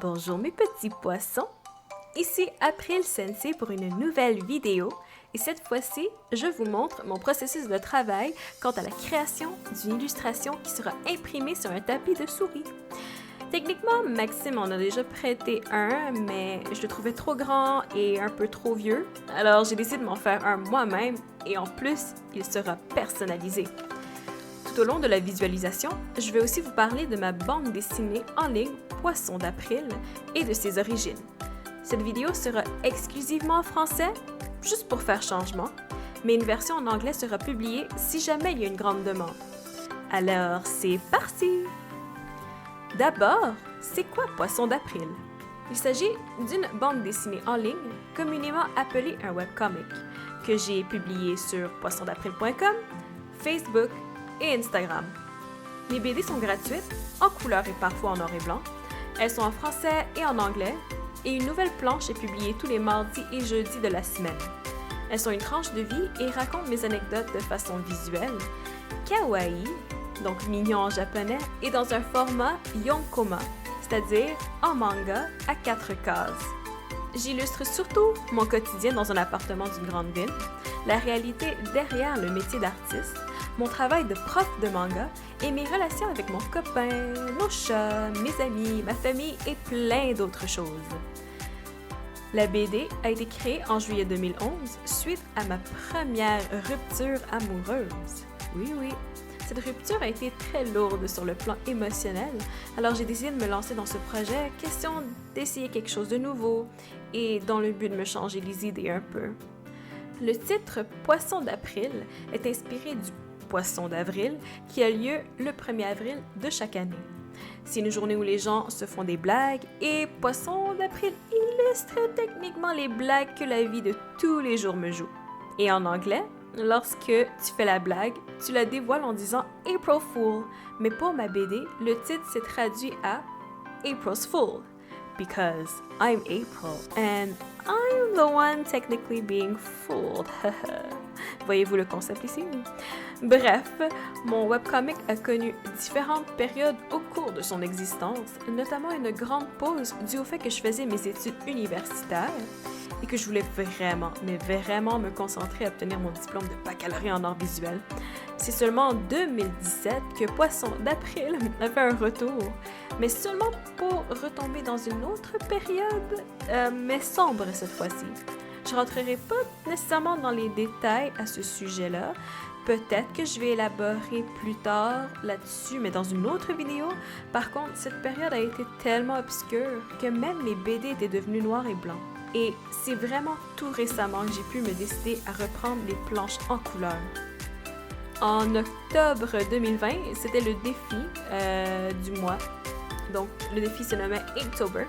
Bonjour mes petits poissons, ici April Sensei pour une nouvelle vidéo et cette fois-ci, je vous montre mon processus de travail quant à la création d'une illustration qui sera imprimée sur un tapis de souris. Techniquement, Maxime en a déjà prêté un, mais je le trouvais trop grand et un peu trop vieux, alors j'ai décidé de m'en faire un moi-même et en plus, il sera personnalisé. Tout au long de la visualisation, je vais aussi vous parler de ma bande dessinée en ligne Poisson d'April et de ses origines. Cette vidéo sera exclusivement en français, juste pour faire changement, mais une version en anglais sera publiée si jamais il y a une grande demande. Alors, c'est parti! D'abord, c'est quoi Poisson d'April? Il s'agit d'une bande dessinée en ligne, communément appelée un webcomic, que j'ai publié sur poissondapril.com, Facebook et Instagram. Les BD sont gratuites, en couleur et parfois en noir et blanc. Elles sont en français et en anglais, et une nouvelle planche est publiée tous les mardis et jeudis de la semaine. Elles sont une tranche de vie et racontent mes anecdotes de façon visuelle, kawaii, donc mignon en japonais, et dans un format yonkoma, c'est-à-dire en manga à 4 cases. J'illustre surtout mon quotidien dans un appartement d'une grande ville, la réalité derrière le métier d'artiste, mon travail de prof de manga et mes relations avec mon copain, nos chats, mes amis, ma famille et plein d'autres choses. La BD a été créée en juillet 2011 suite à ma première rupture amoureuse. Oui. Cette rupture a été très lourde sur le plan émotionnel, alors j'ai décidé de me lancer dans ce projet, question d'essayer quelque chose de nouveau et dans le but de me changer les idées un peu. Le titre Poisson d'April est inspiré du Poisson d'avril qui a lieu le 1er avril de chaque année. C'est une journée où les gens se font des blagues et Poisson d'April illustre techniquement les blagues que la vie de tous les jours me joue. Et en anglais, lorsque tu fais la blague, tu la dévoiles en disant April Fool, mais pour ma BD, le titre s'est traduit à April's Fool, because I'm April and I'm the one technically being fooled. Voyez-vous le concept ici? Bref, mon webcomic a connu différentes périodes au cours de son existence, notamment une grande pause due au fait que je faisais mes études universitaires et que je voulais vraiment me concentrer à obtenir mon diplôme de baccalauréat en arts visuels. C'est seulement en 2017 que Poisson d'April a fait un retour, mais seulement pour retomber dans une autre période, mais sombre cette fois-ci. Je rentrerai pas nécessairement dans les détails à ce sujet-là. Peut-être que je vais élaborer plus tard là-dessus, mais dans une autre vidéo. Par contre, cette période a été tellement obscure que même les BD étaient devenus noirs et blancs. Et c'est vraiment tout récemment que j'ai pu me décider à reprendre les planches en couleur. En octobre 2020, c'était le défi du mois. Donc, le défi se nommait Inktober.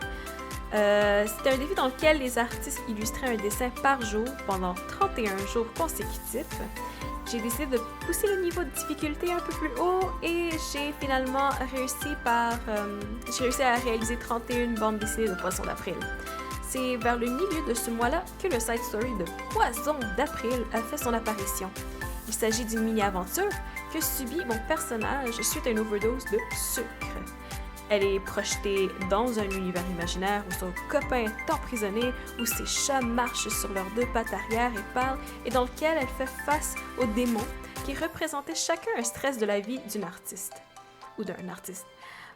C'était un défi dans lequel les artistes illustraient un dessin par jour pendant 31 jours consécutifs. J'ai décidé de pousser le niveau de difficulté un peu plus haut et j'ai finalement réussi à réaliser 31 bandes dessinées de Poisson d'April. C'est vers le milieu de ce mois-là que le side story de Poisson d'April a fait son apparition. Il s'agit d'une mini-aventure que subit mon personnage suite à une overdose de sucre. Elle est projetée dans un univers imaginaire où son copain est emprisonné, où ses chats marchent sur leurs deux pattes arrière et parlent, et dans lequel elle fait face aux démons qui représentaient chacun un stress de la vie d'une artiste, ou d'un artiste.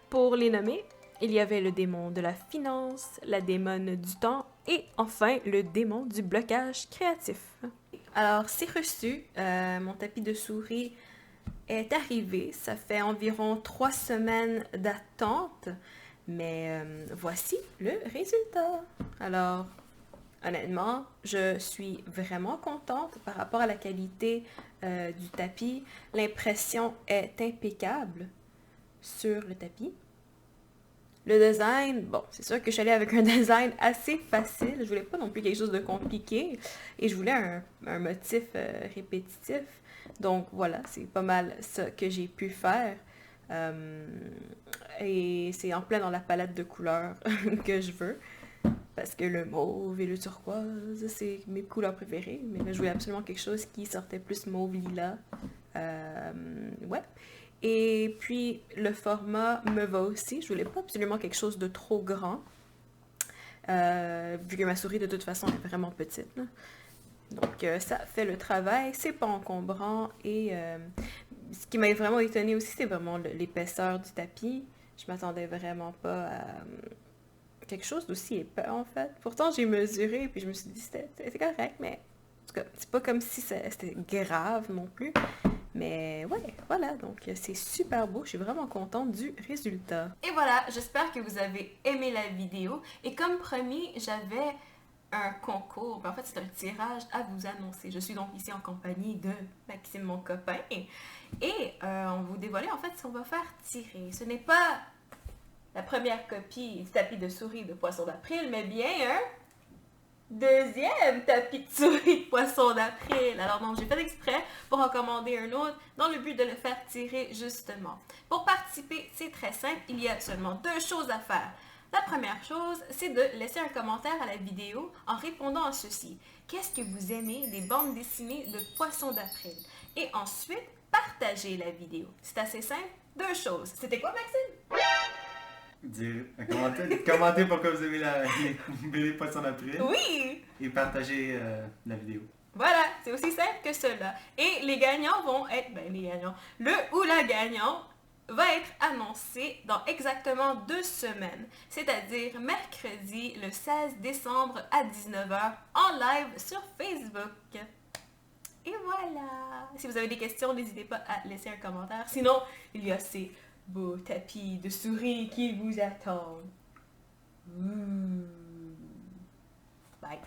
Pour les nommer, il y avait le démon de la finance, la démone du temps, et enfin le démon du blocage créatif. Alors, c'est reçu, mon tapis de souris est arrivé. Ça fait environ 3 semaines d'attente, mais voici le résultat. Alors, honnêtement, je suis vraiment contente par rapport à la qualité du tapis. L'impression est impeccable sur le tapis. Le design, bon, c'est sûr que je suis allée avec un design assez facile. Je voulais pas non plus quelque chose de compliqué et je voulais un motif répétitif. Donc voilà, c'est pas mal ça que j'ai pu faire. Et c'est en plein dans la palette de couleurs que je veux. Parce que le mauve et le turquoise, c'est mes couleurs préférées. Mais là, je voulais absolument quelque chose qui sortait plus mauve-lilas. Ouais. Et puis, le format me va aussi. Je voulais pas absolument quelque chose de trop grand. vu que ma souris de toute façon est vraiment petite, là. Donc ça fait le travail, c'est pas encombrant et ce qui m'a vraiment étonnée aussi, c'est vraiment l'épaisseur du tapis. Je m'attendais vraiment pas à quelque chose d'aussi épais en fait. Pourtant j'ai mesuré puis je me suis dit c'était correct, mais en tout cas c'est pas comme si c'était grave non plus. Mais ouais, voilà, donc c'est super beau, je suis vraiment contente du résultat. Et voilà, j'espère que vous avez aimé la vidéo. Et comme promis, j'avais un concours, en fait c'est un tirage à vous annoncer. Je suis donc ici en compagnie de Maxime, mon copain. Et on vous dévoilait en fait ce qu'on va faire tirer. Ce n'est pas la première copie du tapis de souris de Poisson d'April, mais bien un deuxième tapis de souris de Poisson d'April. Alors non, j'ai fait exprès pour en commander un autre dans le but de le faire tirer justement. Pour participer, c'est très simple, il y a seulement 2 choses à faire. La première chose, c'est de laisser un commentaire à la vidéo en répondant à ceci. Qu'est-ce que vous aimez des bandes dessinées de Poisson d'April? Et ensuite, partagez la vidéo. C'est assez simple, 2 choses. C'était quoi, Maxime? Commentez pourquoi vous aimez la BD Poisson d'April. Oui! Et partagez la vidéo. Voilà, c'est aussi simple que cela. Et les gagnants vont être, les gagnants, le ou la gagnante va être annoncé dans exactement 2 semaines, c'est-à-dire mercredi le 16 décembre à 19h en live sur Facebook. Et voilà! Si vous avez des questions, n'hésitez pas à laisser un commentaire. Sinon, il y a ces beaux tapis de souris qui vous attendent. Bye!